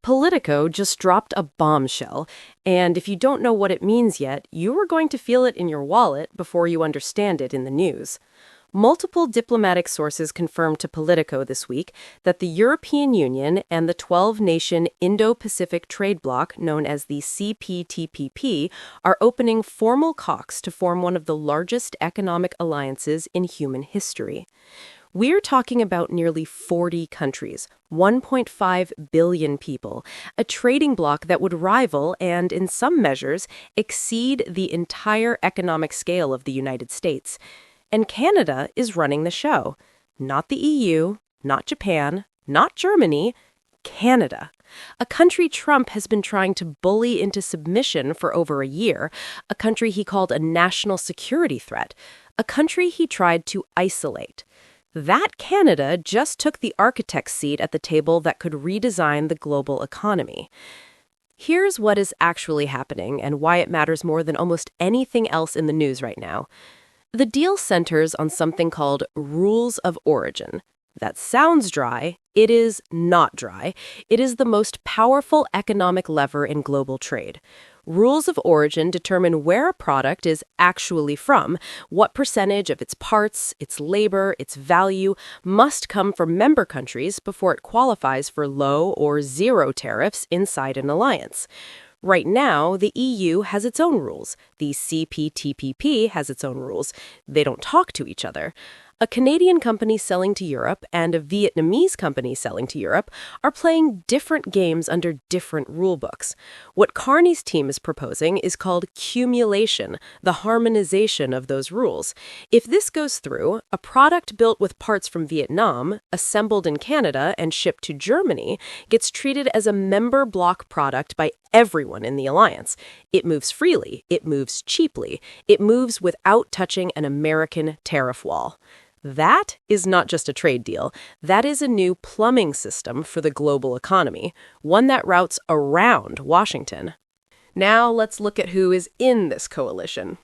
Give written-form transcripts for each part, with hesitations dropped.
Politico just dropped a bombshell, and if you don't know what it means yet, you are going to feel it in your wallet before you understand it in the news. Multiple diplomatic sources confirmed to Politico this week that the European Union and the 12-nation Indo-Pacific trade bloc, known as the CPTPP, are opening formal talks to form one of the largest economic alliances in human history. We're talking about nearly 40 countries, 1.5 billion people, a trading bloc that would rival and, in some measures, exceed the entire economic scale of the United States. And Canada is running the show. Not the EU, not Japan, not Germany, Canada. A country Trump has been trying to bully into submission for over a year, a country he called a national security threat, a country he tried to isolate. That Canada just took the architect's seat at the table that could redesign the global economy. Here's what is actually happening and why it matters more than almost anything else in the news right now. The deal centers on something called rules of origin. That sounds dry. It is not dry. It is the most powerful economic lever in global trade. Rules of origin determine where a product is actually from, what percentage of its parts, its labor, its value must come from member countries before it qualifies for low or zero tariffs inside an alliance. Right now, the EU has its own rules. The CPTPP has its own rules. They don't talk to each other. A Canadian company selling to Europe and a Vietnamese company selling to Europe are playing different games under different rulebooks. What Carney's team is proposing is called cumulation, the harmonization of those rules. If this goes through, a product built with parts from Vietnam, assembled in Canada and shipped to Germany, gets treated as a member bloc product by everyone in the alliance. It moves freely, it moves cheaply, it moves without touching an American tariff wall. That is not just a trade deal. That is a new plumbing system for the global economy, one that routes around Washington. Now let's look at who is in this coalition.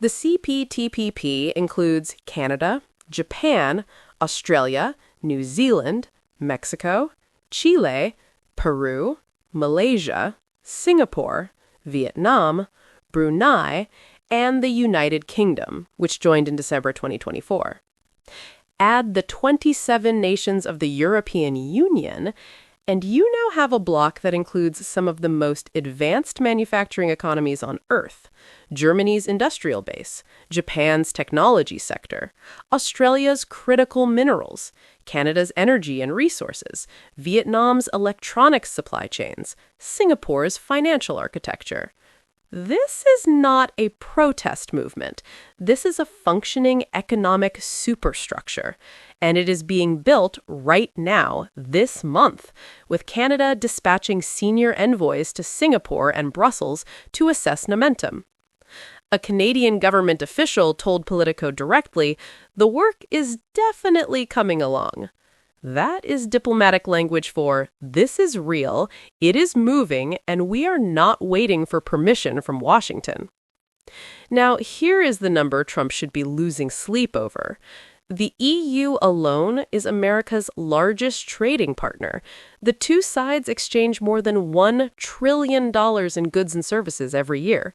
The CPTPP includes Canada, Japan, Australia, New Zealand, Mexico, Chile, Peru, Malaysia, Singapore, Vietnam, Brunei, and the United Kingdom, which joined in December 2024. Add the 27 nations of the European Union, and you now have a bloc that includes some of the most advanced manufacturing economies on Earth: Germany's industrial base, Japan's technology sector, Australia's critical minerals, Canada's energy and resources, Vietnam's electronics supply chains, Singapore's financial architecture. This is not a protest movement. This is a functioning economic superstructure, and it is being built right now, this month, with Canada dispatching senior envoys to Singapore and Brussels to assess momentum. A Canadian government official told Politico directly, "The work is definitely coming along." That is diplomatic language for, this is real, it is moving, and we are not waiting for permission from Washington. Now, here is the number Trump should be losing sleep over. The EU alone is America's largest trading partner. The two sides exchange more than $1 trillion in goods and services every year.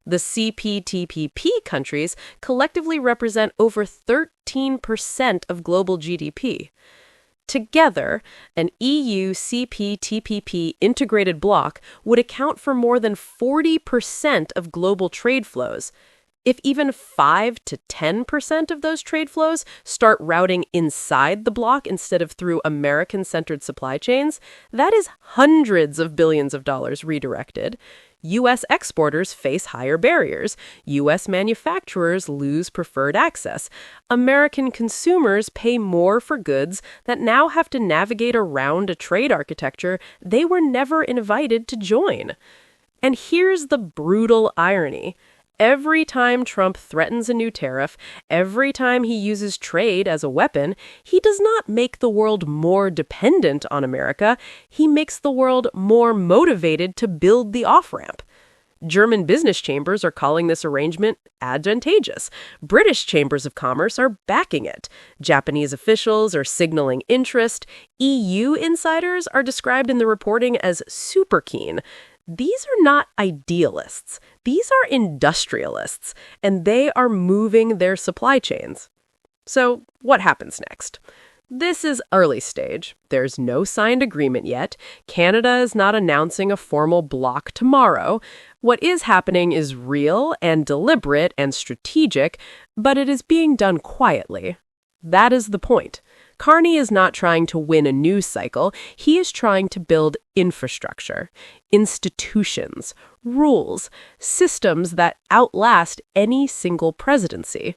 The CPTPP countries collectively represent over 13% of global GDP. Together, an EU CPTPP integrated bloc would account for more than 40% of global trade flows. If even 5 to 10% of those trade flows start routing inside the bloc instead of through American-centered supply chains, that is hundreds of billions of dollars redirected. U.S. exporters face higher barriers. U.S. manufacturers lose preferred access. American consumers pay more for goods that now have to navigate around a trade architecture they were never invited to join. And here's the brutal irony. Every time Trump threatens a new tariff, every time he uses trade as a weapon, he does not make the world more dependent on America. He makes the world more motivated to build the off-ramp. German business chambers are calling this arrangement advantageous. British chambers of commerce are backing it. Japanese officials are signaling interest. EU insiders are described in the reporting as super keen. These are not idealists. These are industrialists, and they are moving their supply chains. So, what happens next? This is early stage. There's no signed agreement yet. Canada is not announcing a formal bloc tomorrow. What is happening is real and deliberate and strategic, but it is being done quietly. That is the point. Carney is not trying to win a news cycle. He is trying to build infrastructure, institutions, rules, systems that outlast any single presidency.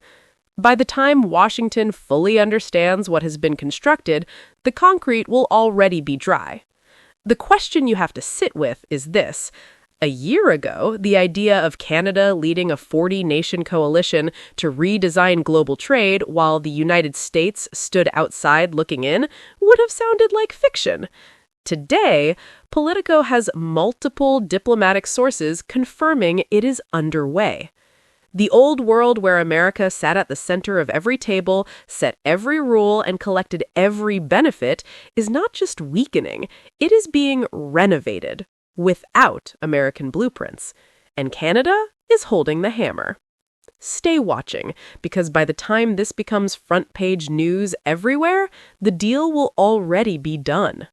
By the time Washington fully understands what has been constructed, the concrete will already be dry. The question you have to sit with is this. A year ago, the idea of Canada leading a 40-nation coalition to redesign global trade while the United States stood outside looking in would have sounded like fiction. Today, Politico has multiple diplomatic sources confirming it is underway. The old world where America sat at the center of every table, set every rule, and collected every benefit is not just weakening, it is being renovated without American blueprints. And Canada is holding the hammer. Stay watching, because by the time this becomes front-page news everywhere, the deal will already be done.